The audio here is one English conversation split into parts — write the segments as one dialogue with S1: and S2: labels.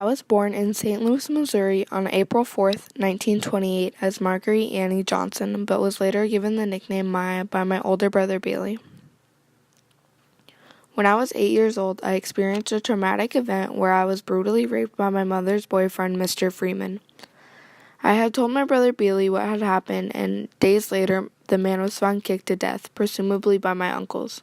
S1: I was born in St. Louis, Missouri on April 4th, 1928 as Marguerite Annie Johnson, but was later given the nickname Maya by my older brother Bailey. When I was 8 years old, I experienced a traumatic event where I was brutally raped by my mother's boyfriend, Mr. Freeman. I had told my brother Bailey what had happened, and days later, the man was found kicked to death, presumably by my uncles.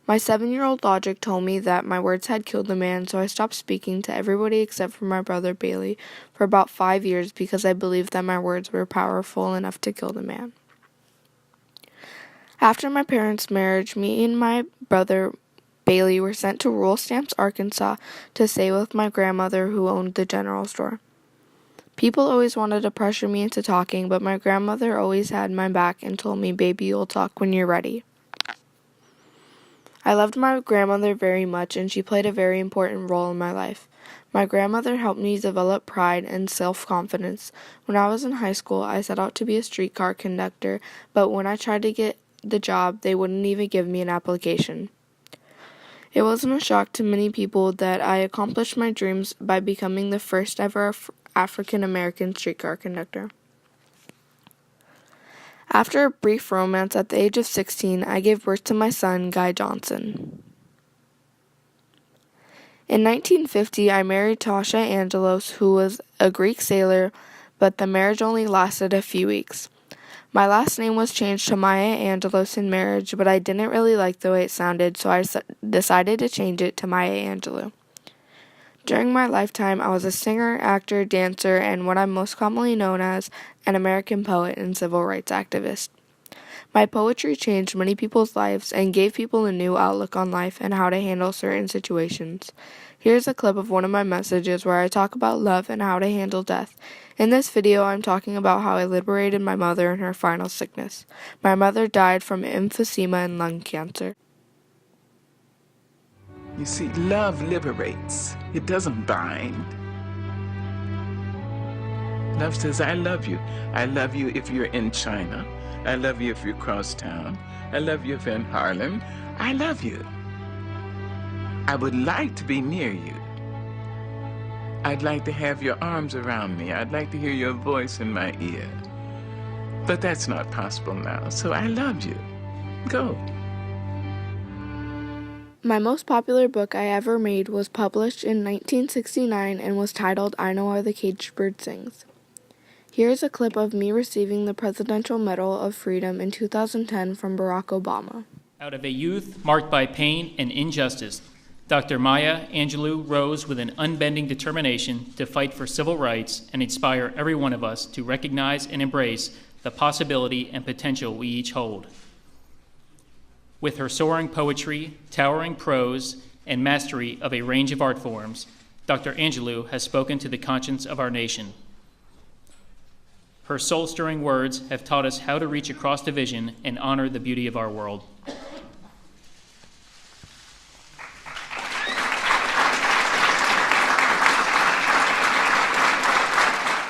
S1: My 7-year-old logic told me that my words had killed the man, so I stopped speaking to everybody except for my brother Bailey for about 5 years because I believed that my words were powerful enough to kill the man. After my parents' marriage, me and my brother Bailey were sent to rural Stamps, Arkansas to stay with my grandmother who owned the general store. People always wanted to pressure me into talking, but my grandmother always had my back and told me, "Baby, you'll talk when you're ready." I loved my grandmother very much, and she played a very important role in my life. My grandmother helped me develop pride and self-confidence. When I was in high school, I set out to be a streetcar conductor, but when I tried to get the job, they wouldn't even give me an application. It wasn't a shock to many people that I accomplished my dreams by becoming the first ever African-American streetcar conductor. After a brief romance at the age of 16, I gave birth to my son, Guy Johnson. In 1950, I married Tasha Angelos, who was a Greek sailor, but the marriage only lasted a few weeks. My last name was changed to Maya Angelou in marriage, but I didn't really like the way it sounded, so I decided to change it to Maya Angelou. During my lifetime, I was a singer, actor, dancer, and what I'm most commonly known as an American poet and civil rights activist. My poetry changed many people's lives and gave people a new outlook on life and how to handle certain situations. Here's a clip of one of my messages where I talk about love and how to handle death. In this video, I'm talking about how I liberated my mother in her final sickness. My mother died from emphysema and lung cancer.
S2: You see, love liberates. It doesn't bind. Love says, I love you. I love you if you're in China. I love you if you're across town. I love you if you're in Harlem. I love you. I would like to be near you. I'd like to have your arms around me. I'd like to hear your voice in my ear. But that's not possible now, so I love you. Go.
S1: My most popular book I ever made was published in 1969 and was titled I Know How the Caged Bird Sings. Here's a clip of me receiving the Presidential Medal of Freedom in 2010 from Barack Obama.
S3: Out of a youth marked by pain and injustice, Dr. Maya Angelou rose with an unbending determination to fight for civil rights and inspire every one of us to recognize and embrace the possibility and potential we each hold. With her soaring poetry, towering prose, and mastery of a range of art forms, Dr. Angelou has spoken to the conscience of our nation. Her soul-stirring words have taught us how to reach across division and honor the beauty of our world.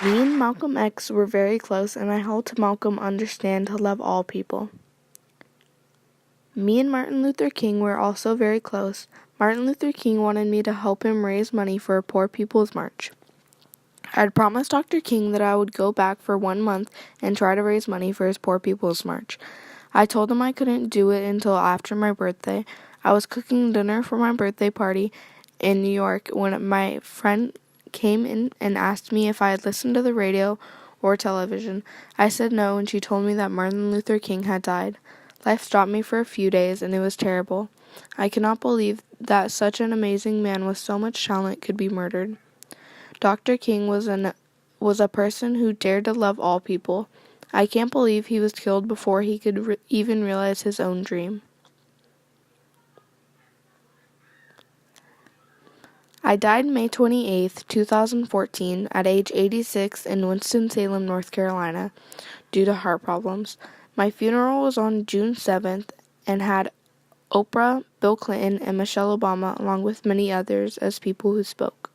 S1: Me and Malcolm X were very close, and I helped Malcolm understand to love all people. Me and Martin Luther King were also very close. Martin Luther King wanted me to help him raise money for a Poor People's March. I had promised Dr. King that I would go back for 1 month and try to raise money for his Poor People's March. I told him I couldn't do it until after my birthday. I was cooking dinner for my birthday party in New York when my friend came in and asked me if I had listened to the radio or television. I said no, and she told me that Martin Luther King had died. Life stopped me for a few days, and it was terrible. I cannot believe that such an amazing man with so much talent could be murdered. Dr. King was a person who dared to love all people. I can't believe he was killed before he could even realize his own dream. I died May 28, 2014, at age 86 in Winston-Salem, North Carolina, due to heart problems. My funeral was on June 7th and had Oprah, Bill Clinton, and Michelle Obama, along with many others, as people who spoke.